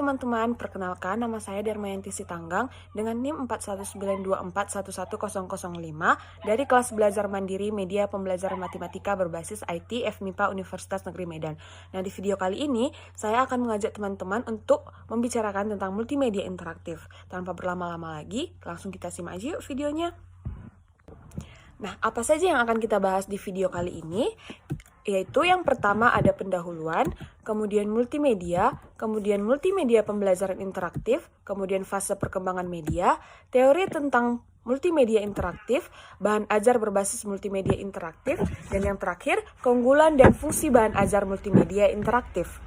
teman-teman, perkenalkan nama saya Darmayanti Sitanggang dengan NIM 4192411005 dari kelas belajar mandiri Media Pembelajaran Matematika berbasis IT FMIPA Universitas Negeri Medan. Nah, di video kali ini saya akan mengajak teman-teman untuk membicarakan tentang multimedia interaktif. Tanpa berlama-lama lagi, langsung kita simak aja yuk videonya. Nah, apa saja yang akan kita bahas di video kali ini? Yaitu yang pertama ada pendahuluan, kemudian multimedia pembelajaran interaktif, kemudian fase perkembangan media, teori tentang multimedia interaktif, bahan ajar berbasis multimedia interaktif, dan yang terakhir, keunggulan dan fungsi bahan ajar multimedia interaktif.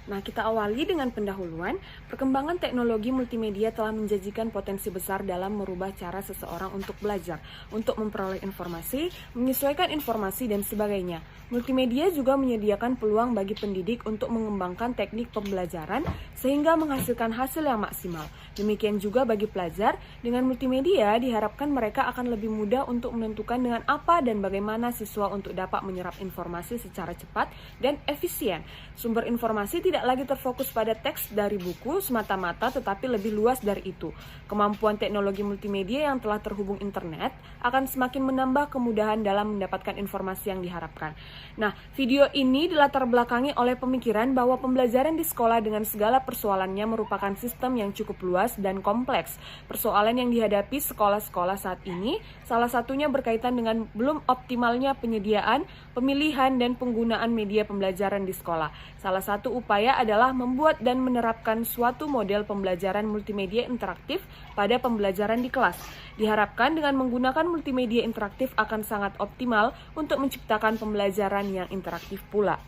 Nah, kita awali dengan pendahuluan. Perkembangan teknologi multimedia telah menjanjikan potensi besar dalam merubah cara seseorang untuk belajar, untuk memperoleh informasi, menyesuaikan informasi, dan sebagainya. Multimedia juga menyediakan peluang bagi pendidik untuk mengembangkan teknik pembelajaran sehingga menghasilkan hasil yang maksimal. Demikian juga bagi pelajar, dengan multimedia diharapkan mereka akan lebih mudah untuk menentukan dengan apa dan bagaimana siswa untuk dapat menyerap informasi secara cepat dan efisien. Sumber informasi tidak lagi terfokus pada teks dari buku semata-mata, tetapi lebih luas dari itu. Kemampuan teknologi multimedia yang telah terhubung internet akan semakin menambah kemudahan dalam mendapatkan informasi yang diharapkan. Nah, video ini dilatar belakangi oleh pemikiran bahwa pembelajaran di sekolah dengan segala persoalannya merupakan sistem yang cukup luas dan kompleks. Persoalan yang dihadapi sekolah-sekolah saat ini salah satunya berkaitan dengan belum optimalnya penyediaan, pemilihan, dan penggunaan media pembelajaran di sekolah. Salah satu upaya adalah membuat dan menerapkan suatu model pembelajaran multimedia interaktif pada pembelajaran di kelas. Diharapkan dengan menggunakan multimedia interaktif akan sangat optimal untuk menciptakan pembelajaran yang interaktif pula.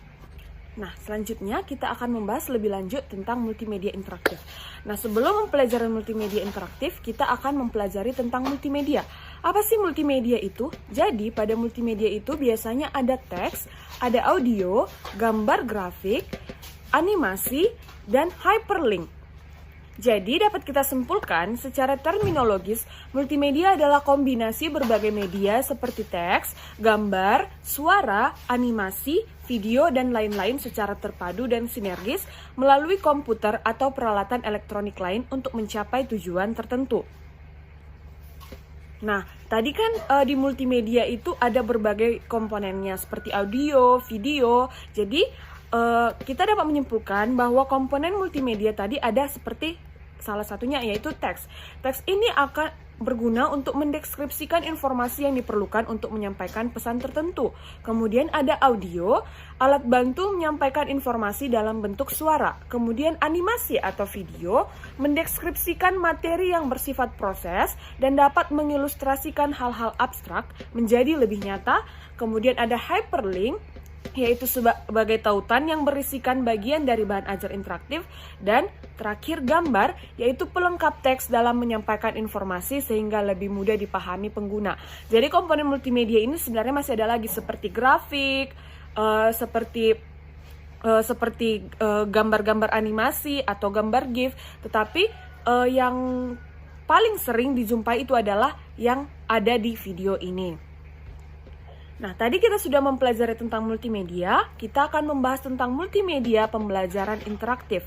Nah, selanjutnya kita akan membahas lebih lanjut tentang multimedia interaktif. Nah, sebelum mempelajari multimedia interaktif, kita akan mempelajari tentang multimedia. Apa sih multimedia itu? Jadi, pada multimedia itu biasanya ada teks, ada audio, gambar grafik, animasi, dan hyperlink. Jadi dapat kita simpulkan secara terminologis, multimedia adalah kombinasi berbagai media seperti teks, gambar, suara, animasi, video, dan lain-lain secara terpadu dan sinergis melalui komputer atau peralatan elektronik lain untuk mencapai tujuan tertentu. Nah, tadi kan di multimedia itu ada berbagai komponennya seperti audio, video. Jadi kita dapat menyimpulkan bahwa komponen multimedia tadi ada seperti salah satunya yaitu teks. Teks ini akan berguna untuk mendeskripsikan informasi yang diperlukan untuk menyampaikan pesan tertentu. Kemudian ada audio, alat bantu menyampaikan informasi dalam bentuk suara. Kemudian animasi atau video, mendeskripsikan materi yang bersifat proses dan dapat mengilustrasikan hal-hal abstrak menjadi lebih nyata. Kemudian ada hyperlink, yaitu sebagai tautan yang berisikan bagian dari bahan ajar interaktif, dan terakhir gambar, yaitu pelengkap teks dalam menyampaikan informasi sehingga lebih mudah dipahami pengguna. Jadi komponen multimedia ini sebenarnya masih ada lagi seperti grafik, seperti gambar-gambar animasi atau gambar GIF, tetapi yang paling sering dijumpai itu adalah yang ada di video ini. Nah, tadi kita sudah mempelajari tentang multimedia, kita akan membahas tentang multimedia pembelajaran interaktif.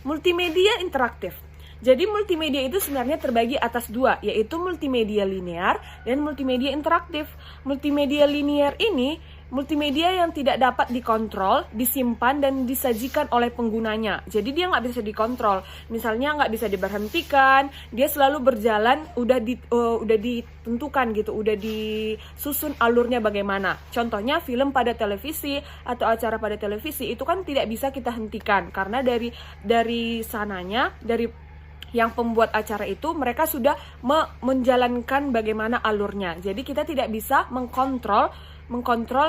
Multimedia interaktif. Jadi multimedia itu sebenarnya terbagi atas dua, yaitu multimedia linear dan multimedia interaktif. Multimedia linear ini multimedia yang tidak dapat dikontrol, disimpan, dan disajikan oleh penggunanya. Jadi dia nggak bisa dikontrol. Misalnya nggak bisa diberhentikan, dia selalu berjalan, udah ditentukan gitu, udah disusun alurnya bagaimana. Contohnya film pada televisi atau acara pada televisi itu kan tidak bisa kita hentikan karena dari sananya, dari yang pembuat acara itu mereka sudah menjalankan bagaimana alurnya. Jadi kita tidak bisa mengkontrol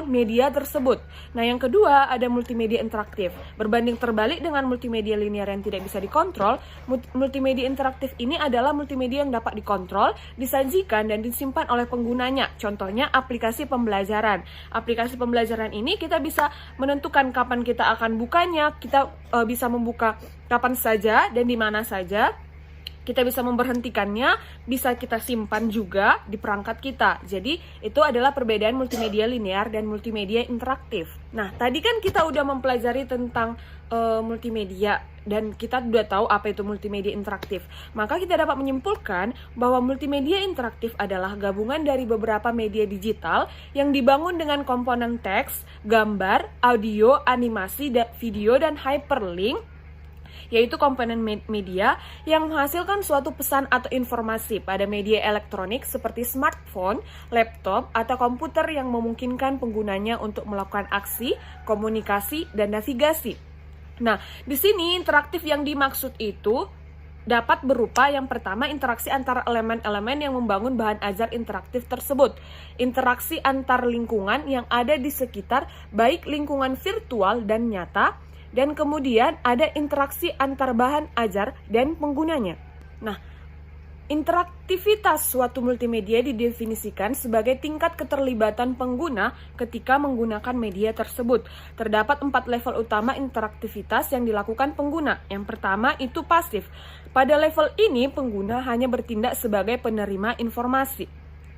media tersebut. Nah, yang kedua ada multimedia interaktif. Berbanding terbalik dengan multimedia linear yang tidak bisa dikontrol, multimedia interaktif ini adalah multimedia yang dapat dikontrol, disajikan, dan disimpan oleh penggunanya. Contohnya aplikasi pembelajaran. Aplikasi pembelajaran ini kita bisa menentukan kapan kita akan bukanya, kita bisa membuka kapan saja dan di mana saja. Kita bisa memberhentikannya, bisa kita simpan juga di perangkat kita. Jadi itu adalah perbedaan multimedia linear dan multimedia interaktif. Nah, tadi kan kita udah mempelajari tentang multimedia dan kita udah tahu apa itu multimedia interaktif. Maka kita dapat menyimpulkan bahwa multimedia interaktif adalah gabungan dari beberapa media digital yang dibangun dengan komponen teks, gambar, audio, animasi, video, dan hyperlink, yaitu komponen media yang menghasilkan suatu pesan atau informasi pada media elektronik seperti smartphone, laptop, atau komputer yang memungkinkan penggunanya untuk melakukan aksi, komunikasi, dan navigasi. Nah, di sini interaktif yang dimaksud itu dapat berupa yang pertama interaksi antara elemen-elemen yang membangun bahan ajar interaktif tersebut. Interaksi antar lingkungan yang ada di sekitar baik lingkungan virtual dan nyata, dan kemudian ada interaksi antar bahan ajar dan penggunanya. Nah, interaktivitas suatu multimedia didefinisikan sebagai tingkat keterlibatan pengguna ketika menggunakan media tersebut. Terdapat 4 level utama interaktivitas yang dilakukan pengguna. Yang pertama itu pasif. Pada level ini pengguna hanya bertindak sebagai penerima informasi.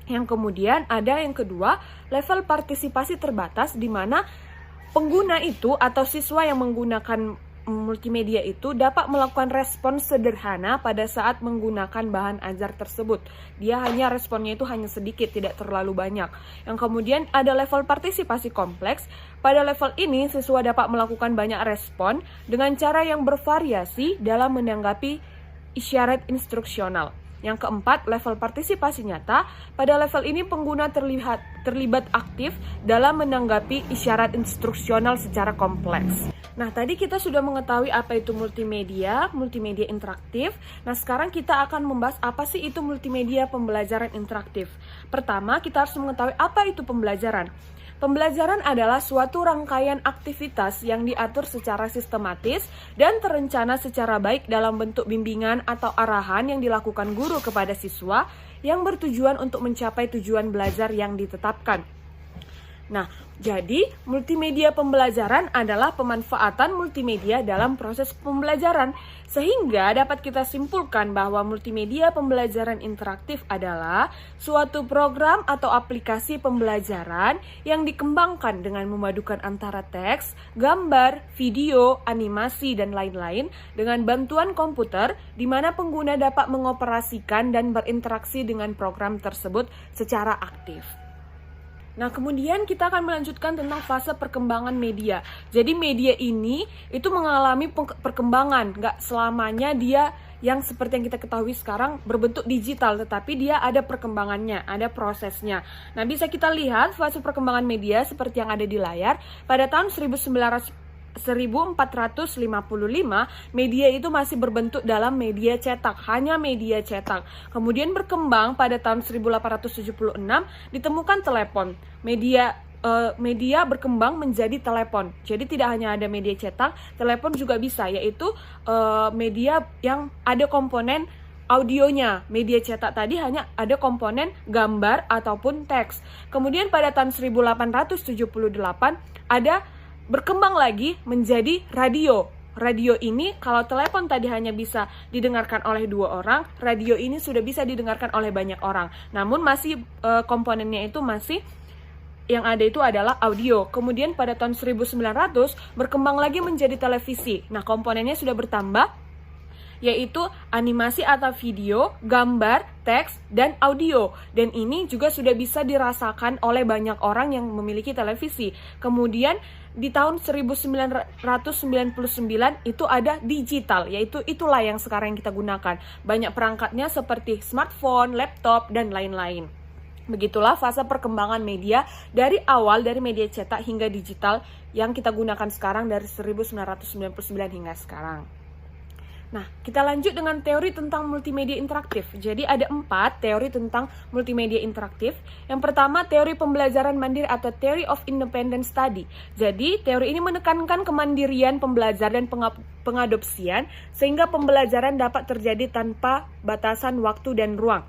Yang kemudian ada yang kedua, level partisipasi terbatas, di mana pengguna itu atau siswa yang menggunakan multimedia itu dapat melakukan respon sederhana pada saat menggunakan bahan ajar tersebut. Dia hanya responnya itu hanya sedikit, tidak terlalu banyak. Yang kemudian ada level partisipasi kompleks. Pada level ini siswa dapat melakukan banyak respon dengan cara yang bervariasi dalam menanggapi isyarat instruksional. Yang keempat, level partisipasi nyata. Pada level ini pengguna terlibat aktif dalam menanggapi isyarat instruksional secara kompleks. Nah, tadi kita sudah mengetahui apa itu multimedia interaktif. Nah, sekarang kita akan membahas apa sih itu multimedia pembelajaran interaktif. Pertama, kita harus mengetahui apa itu pembelajaran. Pembelajaran adalah suatu rangkaian aktivitas yang diatur secara sistematis dan terencana secara baik dalam bentuk bimbingan atau arahan yang dilakukan guru kepada siswa yang bertujuan untuk mencapai tujuan belajar yang ditetapkan. Nah, jadi multimedia pembelajaran adalah pemanfaatan multimedia dalam proses pembelajaran, sehingga dapat kita simpulkan bahwa multimedia pembelajaran interaktif adalah suatu program atau aplikasi pembelajaran yang dikembangkan dengan memadukan antara teks, gambar, video, animasi, dan lain-lain dengan bantuan komputer, di mana pengguna dapat mengoperasikan dan berinteraksi dengan program tersebut secara aktif. Nah, kemudian kita akan melanjutkan tentang fase perkembangan media. Jadi media ini itu mengalami perkembangan, nggak selamanya dia yang seperti yang kita ketahui sekarang berbentuk digital, tetapi dia ada perkembangannya, ada prosesnya. Nah, bisa kita lihat fase perkembangan media seperti yang ada di layar. Pada tahun 1455, media itu masih berbentuk dalam media cetak, hanya media cetak. Kemudian berkembang pada tahun 1876 ditemukan telepon. Media berkembang menjadi telepon. Jadi tidak hanya ada media cetak, telepon juga bisa, yaitu media yang ada komponen audionya. Media cetak tadi hanya ada komponen gambar ataupun teks. Kemudian pada tahun 1878 ada berkembang lagi menjadi radio. Radio ini, kalau telepon tadi hanya bisa didengarkan oleh 2 orang, radio ini sudah bisa didengarkan oleh banyak orang. Namun masih komponennya itu masih yang ada itu adalah audio. Kemudian pada tahun 1900 berkembang lagi menjadi televisi. Nah, komponennya sudah bertambah, yaitu animasi atau video, gambar, teks, dan audio. Dan ini juga sudah bisa dirasakan oleh banyak orang yang memiliki televisi. Kemudian di tahun 1999 itu ada digital, yaitu itulah yang sekarang kita gunakan. Banyak perangkatnya seperti smartphone, laptop, dan lain-lain. Begitulah fase perkembangan media dari awal dari media cetak hingga digital yang kita gunakan sekarang dari 1999 hingga sekarang. Nah, kita lanjut dengan teori tentang multimedia interaktif. Jadi ada 4 teori tentang multimedia interaktif. Yang pertama, teori pembelajaran mandiri atau Theory of Independent Study. Jadi, teori ini menekankan kemandirian pembelajar dan pengadopsian sehingga pembelajaran dapat terjadi tanpa batasan waktu dan ruang.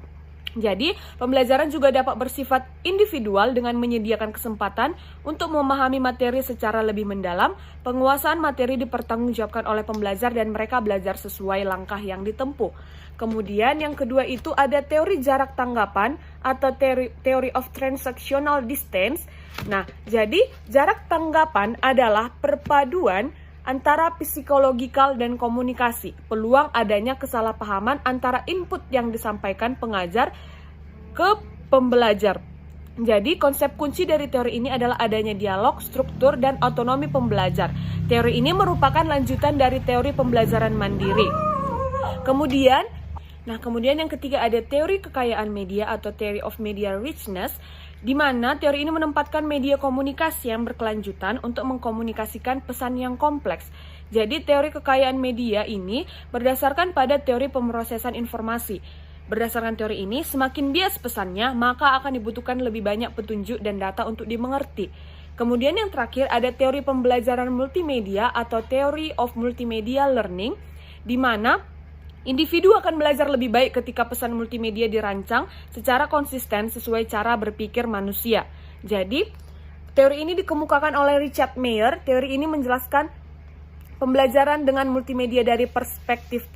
Jadi, pembelajaran juga dapat bersifat individual dengan menyediakan kesempatan untuk memahami materi secara lebih mendalam. Penguasaan materi dipertanggungjawabkan oleh pembelajar dan mereka belajar sesuai langkah yang ditempuh. Kemudian yang kedua itu ada teori jarak tanggapan atau teori of transactional distance. Nah, jadi jarak tanggapan adalah perpaduan antara psikologikal dan komunikasi, peluang adanya kesalahpahaman antara input yang disampaikan pengajar ke pembelajar. Jadi, konsep kunci dari teori ini adalah adanya dialog, struktur, dan otonomi pembelajar. Teori ini merupakan lanjutan dari teori pembelajaran mandiri. Kemudian yang ketiga ada teori kekayaan media atau theory of media richness, di mana teori ini menempatkan media komunikasi yang berkelanjutan untuk mengkomunikasikan pesan yang kompleks. Jadi teori kekayaan media ini berdasarkan pada teori pemrosesan informasi. Berdasarkan teori ini, semakin bias pesannya, maka akan dibutuhkan lebih banyak petunjuk dan data untuk dimengerti. Kemudian yang terakhir ada teori pembelajaran multimedia atau theory of multimedia learning, di mana individu akan belajar lebih baik ketika pesan multimedia dirancang secara konsisten sesuai cara berpikir manusia. Jadi, teori ini dikemukakan oleh Richard Mayer. Teori ini menjelaskan pembelajaran dengan multimedia dari perspektif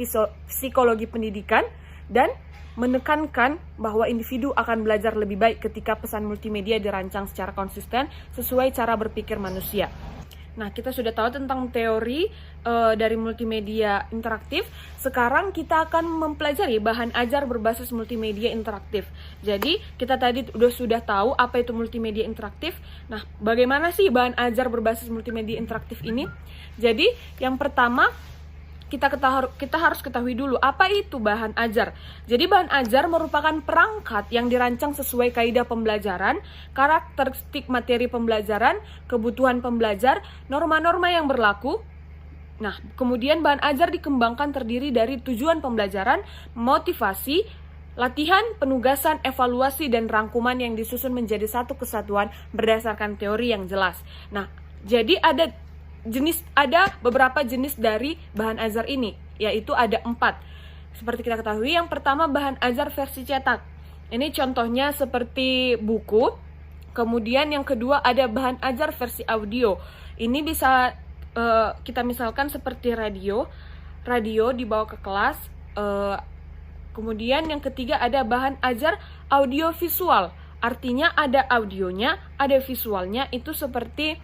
psikologi pendidikan dan menekankan bahwa individu akan belajar lebih baik ketika pesan multimedia dirancang secara konsisten sesuai cara berpikir manusia. Nah, kita sudah tahu tentang teori dari multimedia interaktif. Sekarang kita akan mempelajari bahan ajar berbasis multimedia interaktif. Jadi, kita tadi sudah tahu apa itu multimedia interaktif. Nah, bagaimana sih bahan ajar berbasis multimedia interaktif ini? Jadi, yang pertama, kita harus ketahui dulu apa itu bahan ajar. Jadi bahan ajar merupakan perangkat yang dirancang sesuai kaidah pembelajaran, karakteristik materi pembelajaran, kebutuhan pembelajar, norma-norma yang berlaku. Nah, kemudian bahan ajar dikembangkan terdiri dari tujuan pembelajaran, motivasi, latihan, penugasan, evaluasi, dan rangkuman yang disusun menjadi satu kesatuan berdasarkan teori yang jelas. Nah, jadi ada beberapa jenis dari bahan ajar ini, yaitu ada 4. Seperti kita ketahui, yang pertama bahan ajar versi cetak. Ini contohnya seperti buku. Kemudian yang kedua ada bahan ajar versi audio. Ini bisa kita misalkan seperti radio dibawa ke kelas. Kemudian yang ketiga ada bahan ajar audio visual. Artinya ada audionya, ada visualnya, itu seperti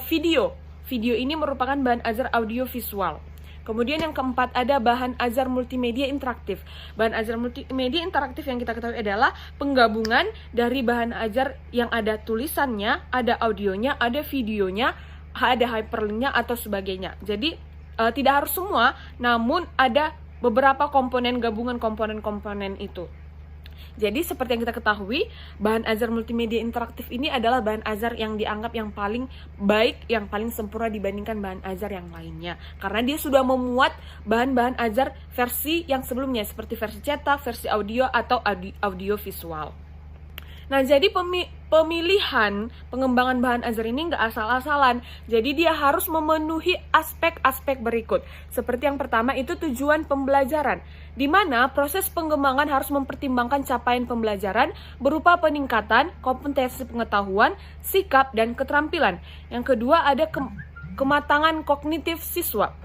video. Video ini merupakan bahan ajar audio visual. Kemudian yang keempat ada bahan ajar multimedia interaktif. Bahan ajar multimedia interaktif yang kita ketahui adalah penggabungan dari bahan ajar yang ada tulisannya, ada audionya, ada videonya, ada hyperlinknya atau sebagainya. Jadi tidak harus semua, namun ada beberapa gabungan komponen-komponen itu. Jadi seperti yang kita ketahui, bahan ajar multimedia interaktif ini adalah bahan ajar yang dianggap yang paling baik, yang paling sempurna dibandingkan bahan ajar yang lainnya. Karena dia sudah memuat bahan-bahan ajar versi yang sebelumnya, seperti versi cetak, versi audio, atau audio visual. Nah, jadi pemilihan pengembangan bahan ajar ini nggak asal-asalan. Jadi dia harus memenuhi aspek-aspek berikut. Seperti yang pertama itu tujuan pembelajaran, di mana proses pengembangan harus mempertimbangkan capaian pembelajaran berupa peningkatan kompetensi pengetahuan, sikap, dan keterampilan. Yang kedua ada kematangan kognitif siswa.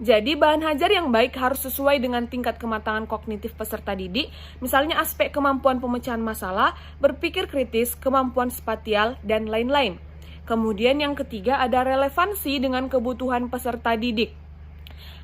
Jadi bahan ajar yang baik harus sesuai dengan tingkat kematangan kognitif peserta didik, misalnya aspek kemampuan pemecahan masalah, berpikir kritis, kemampuan spasial, dan lain-lain. Kemudian yang ketiga ada relevansi dengan kebutuhan peserta didik.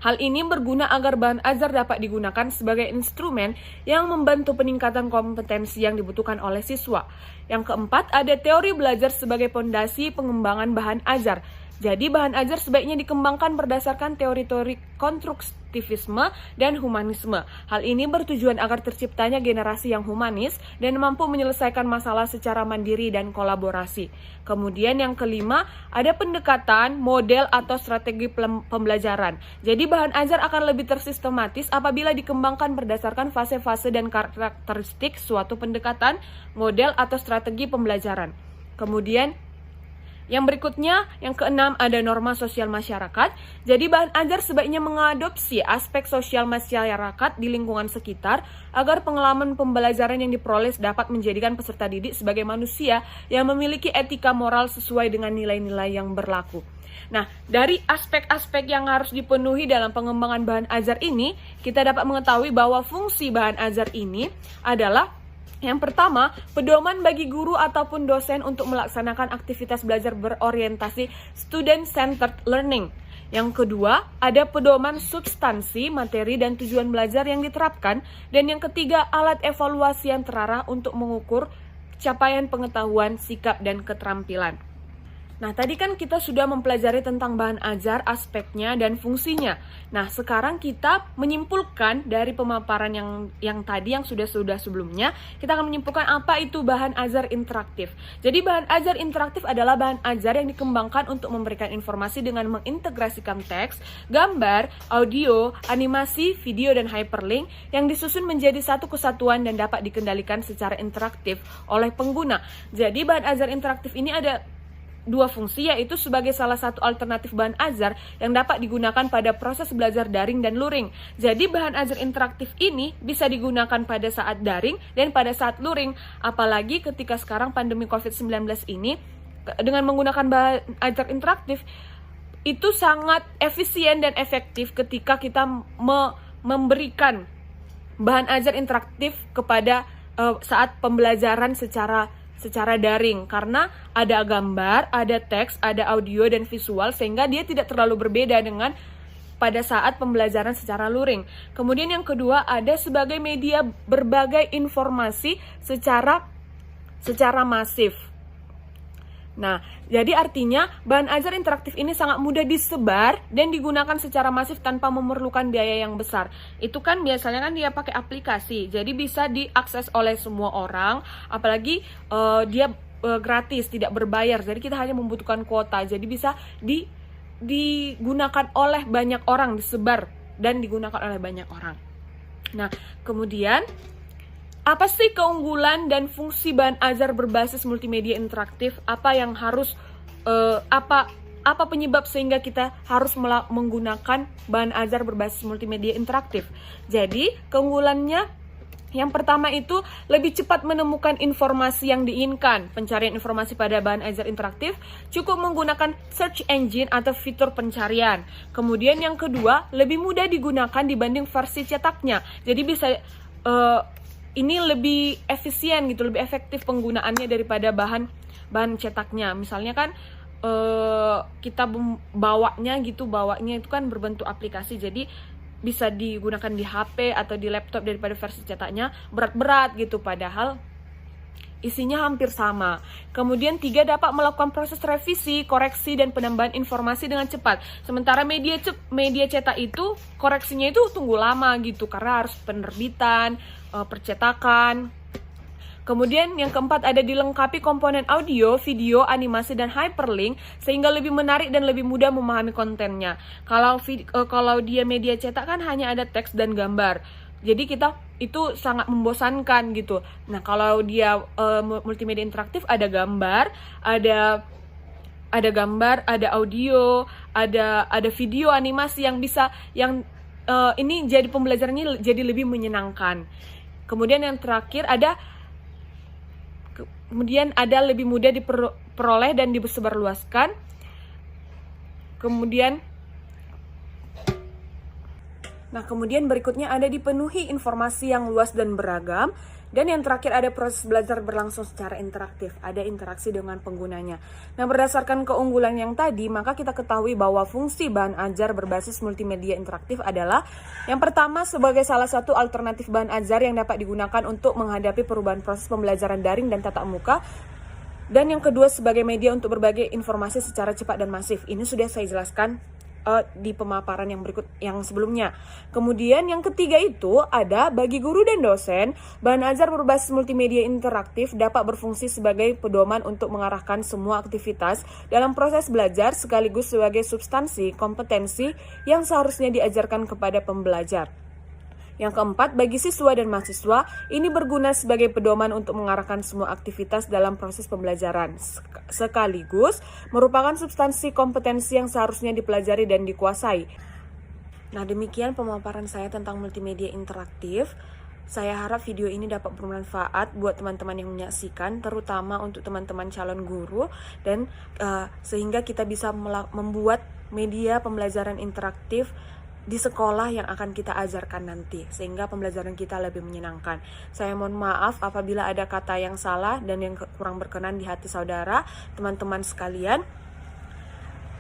Hal ini berguna agar bahan ajar dapat digunakan sebagai instrumen yang membantu peningkatan kompetensi yang dibutuhkan oleh siswa. Yang keempat ada teori belajar sebagai fondasi pengembangan bahan ajar. Jadi bahan ajar sebaiknya dikembangkan berdasarkan teori-teori konstruktivisme dan humanisme. Hal ini bertujuan agar terciptanya generasi yang humanis dan mampu menyelesaikan masalah secara mandiri dan kolaborasi. Kemudian yang kelima, ada pendekatan, model atau strategi pembelajaran. Jadi bahan ajar akan lebih tersistematis apabila dikembangkan berdasarkan fase-fase dan karakteristik suatu pendekatan, model atau strategi pembelajaran. Kemudian Yang berikutnya, yang keenam, ada norma sosial masyarakat. Jadi bahan ajar sebaiknya mengadopsi aspek sosial masyarakat di lingkungan sekitar agar pengalaman pembelajaran yang diperoleh dapat menjadikan peserta didik sebagai manusia yang memiliki etika moral sesuai dengan nilai-nilai yang berlaku. Nah, dari aspek-aspek yang harus dipenuhi dalam pengembangan bahan ajar ini, kita dapat mengetahui bahwa fungsi bahan ajar ini adalah yang pertama, pedoman bagi guru ataupun dosen untuk melaksanakan aktivitas belajar berorientasi student-centered learning. Yang kedua, ada pedoman substansi, materi, dan tujuan belajar yang diterapkan. Dan yang ketiga, alat evaluasi yang terarah untuk mengukur capaian pengetahuan, sikap, dan keterampilan. Nah, tadi kan kita sudah mempelajari tentang bahan ajar, aspeknya, dan fungsinya. Nah, sekarang kita menyimpulkan dari pemaparan yang tadi, yang sudah sebelumnya, kita akan menyimpulkan apa itu bahan ajar interaktif. Jadi, bahan ajar interaktif adalah bahan ajar yang dikembangkan untuk memberikan informasi dengan mengintegrasikan teks, gambar, audio, animasi, video, dan hyperlink yang disusun menjadi satu kesatuan dan dapat dikendalikan secara interaktif oleh pengguna. Jadi, bahan ajar interaktif ini ada dua fungsi, yaitu sebagai salah satu alternatif bahan ajar yang dapat digunakan pada proses belajar daring dan luring. Jadi bahan ajar interaktif ini bisa digunakan pada saat daring dan pada saat luring. Apalagi ketika sekarang pandemi COVID-19 ini, dengan menggunakan bahan ajar interaktif itu sangat efisien dan efektif ketika kita memberikan bahan ajar interaktif kepada saat pembelajaran secara daring, karena ada gambar, ada teks, ada audio dan visual, sehingga dia tidak terlalu berbeda dengan pada saat pembelajaran secara luring. Kemudian yang kedua, ada sebagai media berbagai informasi secara masif. Nah, jadi artinya bahan ajar interaktif ini sangat mudah disebar dan digunakan secara masif tanpa memerlukan biaya yang besar. Itu kan biasanya kan dia pakai aplikasi, jadi bisa diakses oleh semua orang, apalagi dia gratis, tidak berbayar. Jadi kita hanya membutuhkan kuota, jadi bisa digunakan oleh banyak orang, disebar dan digunakan oleh banyak orang. Nah, kemudian apa sih keunggulan dan fungsi bahan ajar berbasis multimedia interaktif? Apa yang harus apa penyebab sehingga kita harus menggunakan bahan ajar berbasis multimedia interaktif? Jadi, keunggulannya yang pertama itu lebih cepat menemukan informasi yang diinginkan. Pencarian informasi pada bahan ajar interaktif cukup menggunakan search engine atau fitur pencarian. Kemudian yang kedua, lebih mudah digunakan dibanding versi cetaknya. Jadi bisa ini lebih efisien gitu, lebih efektif penggunaannya daripada bahan cetaknya. Misalnya kan kita bawanya itu kan berbentuk aplikasi, jadi bisa digunakan di HP atau di laptop, daripada versi cetaknya berat-berat gitu, padahal isinya hampir sama. Kemudian 3, dapat melakukan proses revisi, koreksi, dan penambahan informasi dengan cepat. Sementara media cetak itu koreksinya itu tunggu lama gitu, karena harus penerbitan, percetakan. Kemudian yang keempat, ada dilengkapi komponen audio, video, animasi, dan hyperlink sehingga lebih menarik dan lebih mudah memahami kontennya. Kalau dia media cetak kan hanya ada teks dan gambar. Jadi itu sangat membosankan gitu. Nah, kalau dia multimedia interaktif, ada gambar, ada audio, ada video, animasi yang ini jadi pembelajarannya jadi lebih menyenangkan. Kemudian yang terakhir ada lebih mudah diperoleh dan disebarluaskan. Kemudian berikutnya ada dipenuhi informasi yang luas dan beragam. Dan yang terakhir ada proses belajar berlangsung secara interaktif, ada interaksi dengan penggunanya. Nah, berdasarkan keunggulan yang tadi, maka kita ketahui bahwa fungsi bahan ajar berbasis multimedia interaktif adalah yang pertama, sebagai salah satu alternatif bahan ajar yang dapat digunakan untuk menghadapi perubahan proses pembelajaran daring dan tatap muka. Dan yang kedua, sebagai media untuk berbagai informasi secara cepat dan masif. Ini sudah saya jelaskan di pemaparan yang sebelumnya. Kemudian yang ketiga itu ada bagi guru dan dosen, bahan ajar berbasis multimedia interaktif dapat berfungsi sebagai pedoman untuk mengarahkan semua aktivitas dalam proses belajar sekaligus sebagai substansi kompetensi yang seharusnya diajarkan kepada pembelajar. Yang keempat, bagi siswa dan mahasiswa, ini berguna sebagai pedoman untuk mengarahkan semua aktivitas dalam proses pembelajaran, sekaligus merupakan substansi kompetensi yang seharusnya dipelajari dan dikuasai. Nah, demikian pemaparan saya tentang multimedia interaktif. Saya harap video ini dapat bermanfaat buat teman-teman yang menyaksikan, terutama untuk teman-teman calon guru, dan sehingga kita bisa membuat media pembelajaran interaktif di sekolah yang akan kita ajarkan nanti, sehingga pembelajaran kita lebih menyenangkan. Saya mohon maaf apabila ada kata yang salah dan yang kurang berkenan di hati saudara, teman-teman sekalian.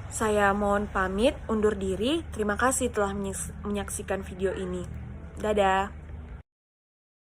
Saya mohon pamit, undur diri. Terima kasih telah menyaksikan video ini. Dadah.